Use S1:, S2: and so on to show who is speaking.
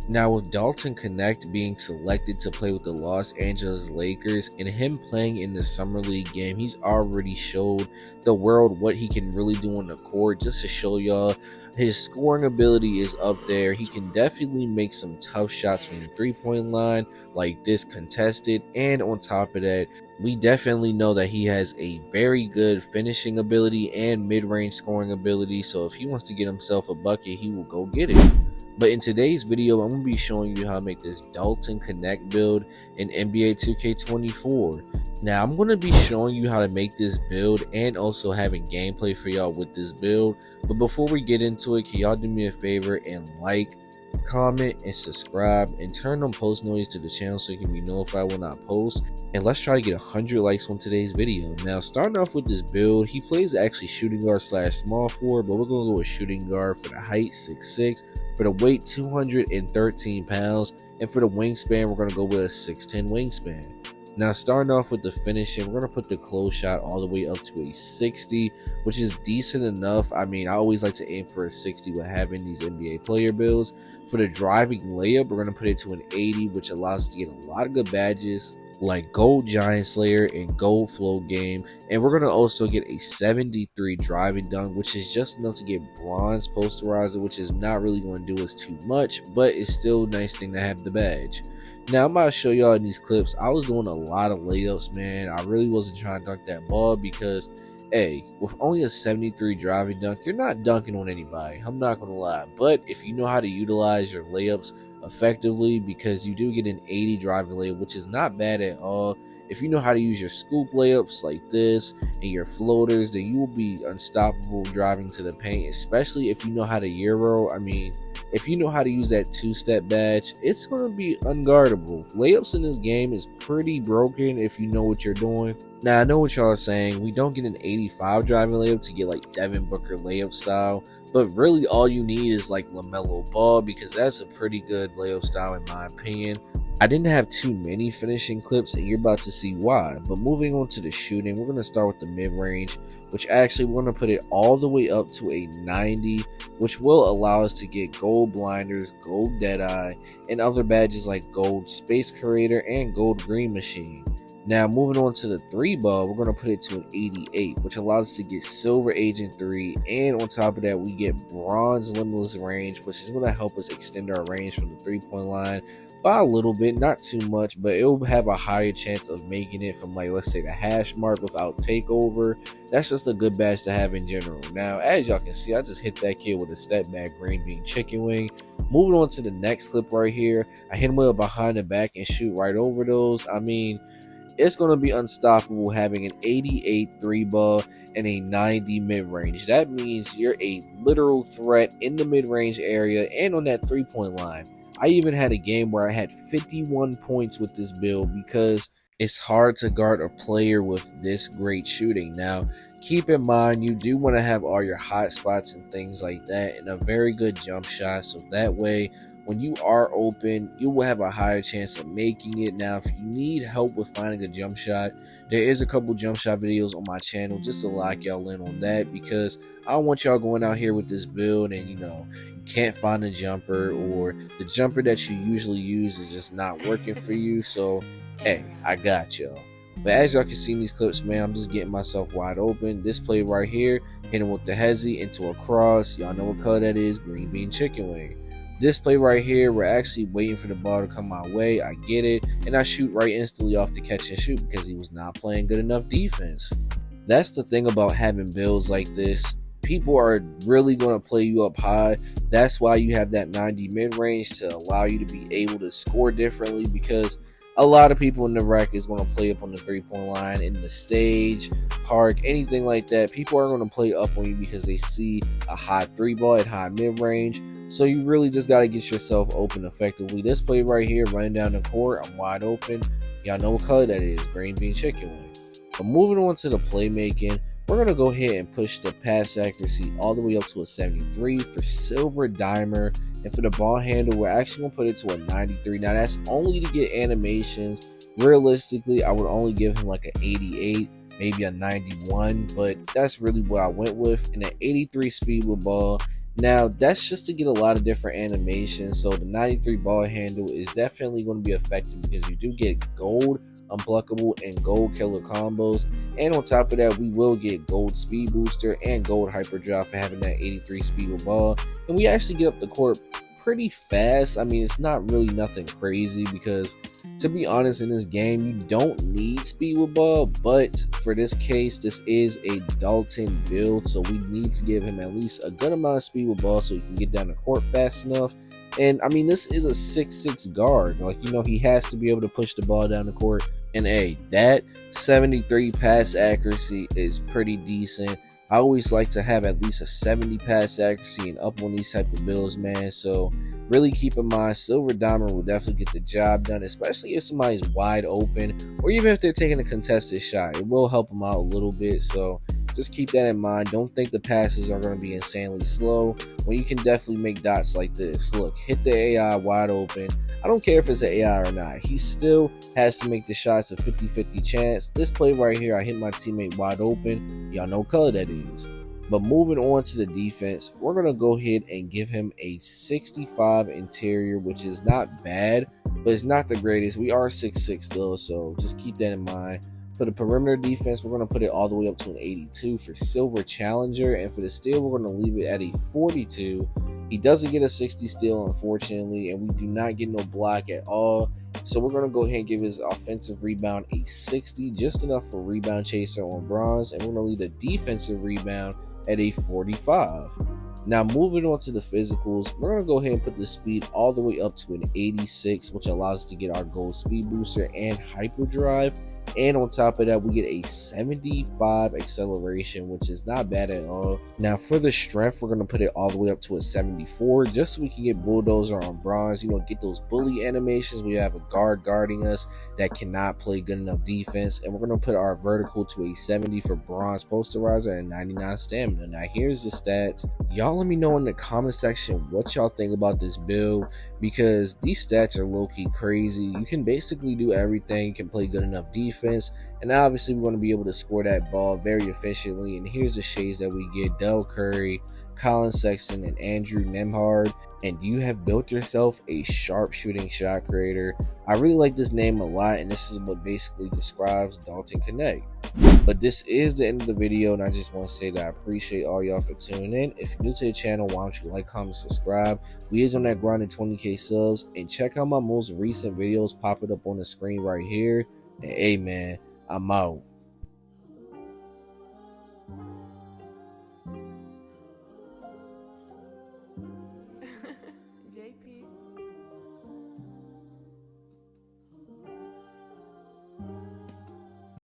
S1: Now, with Dalton Knecht being selected to play with the Los Angeles Lakers and him playing in the Summer League game, he's already showed the world what he can really do on the court. Just to show y'all, his scoring ability is up there. He can definitely make some tough shots from the three-point line, like this contested. And on top of that, we definitely know that he has a very good finishing ability and mid-range scoring ability. So if he wants to get himself a bucket, he will go get it. But in today's video, I'm going to be showing you how to make this Dalton Knecht build in NBA 2K24. Now, I'm going to be showing you how to make this build and also having gameplay for y'all with this build. But before we get into it, can y'all do me a favor and like, comment, and subscribe, and turn on post notice to the channel so you can be notified when I post. And let's try to get 100 likes on today's video. Now, starting off with this build, he plays actually shooting guard / small forward, but we're going to go with shooting guard for the height 6'6", for the weight 213 pounds, and for the wingspan we're going to go with a 6'10 wingspan. Now, starting off with the finishing, we're going to put the close shot all the way up to a 60, which is decent enough. I mean, I always like to aim for a 60 with having these NBA player builds. For the driving layup, we're going to put it to an 80, which allows us to get a lot of good badges like Gold Giant Slayer and Gold Float Game. And we're going to also get a 73 driving dunk, which is just enough to get Bronze Posterizer, which is not really going to do us too much, but it's still a nice thing to have the badge. Now, I'm about to show y'all in these clips, I was doing a lot of layups, man. I really wasn't trying to dunk that ball because, hey, with only a 73 driving dunk, you're not dunking on anybody. I'm not going to lie. But if you know how to utilize your layups effectively, because you do get an 80 driving layup, which is not bad at all. If you know how to use your scoop layups like this and your floaters, then you will be unstoppable driving to the paint, especially if you know how to Euro. I mean, if you know how to use that two-step badge, it's going to be unguardable. Layups in this game is pretty broken if you know what you're doing. Now, I know what y'all are saying. We don't get an 85 driving layup to get like Devin Booker layup style. But really, all you need is like LaMelo Ball, because that's a pretty good layup style in my opinion. I didn't have too many finishing clips, and you're about to see why. But moving on to the shooting, we're going to start with the mid-range, which actually we're going to put it all the way up to a 90, which will allow us to get Gold Blinders, Gold Deadeye, and other badges like Gold Space Creator and Gold Green Machine. Now, moving on to the 3-ball, we're going to put it to an 88, which allows us to get Silver Agent 3, and on top of that, we get Bronze Limitless Range, which is going to help us extend our range from the three-point line by a little bit, not too much, but it will have a higher chance of making it from, like, let's say the hash mark without takeover. That's just a good badge to have in general. Now, as y'all can see, I just hit that kid with a step back green bean chicken wing. Moving on to the next clip right here, I hit him with a behind the back and shoot right over those. I mean, it's going to be unstoppable having an 88 3-ball and a 90 mid-range. That means you're a literal threat in the mid-range area and on that three-point line. I even had a game where I had 51 points with this build because it's hard to guard a player with this great shooting. Now, keep in mind, you do want to have all your hot spots and things like that and a very good jump shot, so that way when you are open, you will have a higher chance of making it. Now, if you need help with finding a jump shot, there is a couple jump shot videos on my channel just to lock y'all in on that, because I don't want y'all going out here with this build and, you know, you can't find a jumper, or the jumper that you usually use is just not working for you. So, hey, I got y'all. But as y'all can see in these clips, man, I'm just getting myself wide open. This play right here, hitting with the hezzy into a cross. Y'all know what color that is, green bean chicken wing. This play right here, we're actually waiting for the ball to come my way. I get it, and I shoot right instantly off the catch and shoot because he was not playing good enough defense. That's the thing about having builds like this. People are really going to play you up high. That's why you have that 90 mid-range, to allow you to be able to score differently, because a lot of people in the rec is going to play up on the three-point line, in the stage, park, anything like that. People are going to play up on you because they see a high 3-ball at high mid-range. So you really just got to get yourself open effectively. This play right here, running down the court, I'm wide open. Y'all know what color that is, green bean chicken wing. But moving on to the playmaking, we're going to go ahead and push the pass accuracy all the way up to a 73 for Silver Dimer. And for the ball handle, we're actually going to put it to a 93. Now, that's only to get animations. Realistically, I would only give him like an 88, maybe a 91. But that's really what I went with. And an 83 speed with ball Now, that's just to get a lot of different animations. So the 93 ball handle is definitely going to be effective because you do get gold unpluckable and gold killer combos. And on top of that, we will get gold speed booster and gold hyperdrive for having that 83 speed with ball. And we actually get up the court pretty fast. I mean, it's not really nothing crazy because, to be honest, in this game you don't need speed with ball, but for this case this is a Dalton build, so we need to give him at least a good amount of speed with ball so he can get down the court fast enough. And I mean, this is a 6'6" guard, like, you know, he has to be able to push the ball down the court. And hey, that 73 pass accuracy is pretty decent. I always like to have at least a 70 pass accuracy and up on these type of builds, man. So really keep in mind, silver diamond will definitely get the job done, especially if somebody's wide open or even if they're taking a contested shot. It will help them out a little bit. So just keep that in mind. Don't think the passes are going to be insanely slow when you can definitely make dots like this. Look, hit the AI wide open. I don't care if it's an AI or not. He still has to make the shots a 50-50 chance. This play right here, I hit my teammate wide open. Y'all know what color that is. But moving on to the defense, we're going to go ahead and give him a 65 interior, which is not bad, but it's not the greatest. We are 6'6" though, so just keep that in mind. For the perimeter defense, we're going to put it all the way up to an 82 for silver challenger, and for the steal, we're going to leave it at a 42. He doesn't get a 60 steal, unfortunately, and we do not get no block at all. So we're going to go ahead and give his offensive rebound a 60, just enough for rebound chaser on bronze, and we're going to leave the defensive rebound at a 45. Now moving on to the physicals, we're going to go ahead and put the speed all the way up to an 86, which allows us to get our gold speed booster and hyperdrive. And on top of that, we get a 75 acceleration, which is not bad at all. Now for the strength, we're going to put it all the way up to a 74, just so we can get bulldozer on bronze, you know, get those bully animations. We have a guard guarding us that cannot play good enough defense. And we're going to put our vertical to a 70 for bronze posterizer and 99 stamina. Now here's the stats. Y'all let me know in the comment section what y'all think about this build, because these stats are low-key crazy. You can basically do everything. You can play good enough defense, and obviously we want to be able to score that ball very efficiently. And here's the shades that we get: Del Curry, Colin Sexton, and Andrew Nemhard. And you have built yourself a sharp shooting shot creator. I really like this name a lot, and this is what basically describes Dalton Knecht. But this is the end of the video, and I just want to say that I appreciate all y'all for tuning in. If you're new to the channel, why don't you like, comment, subscribe? We is on that grind at 20k subs, and check out my most recent videos popping up on the screen right here. And hey man, I'm out.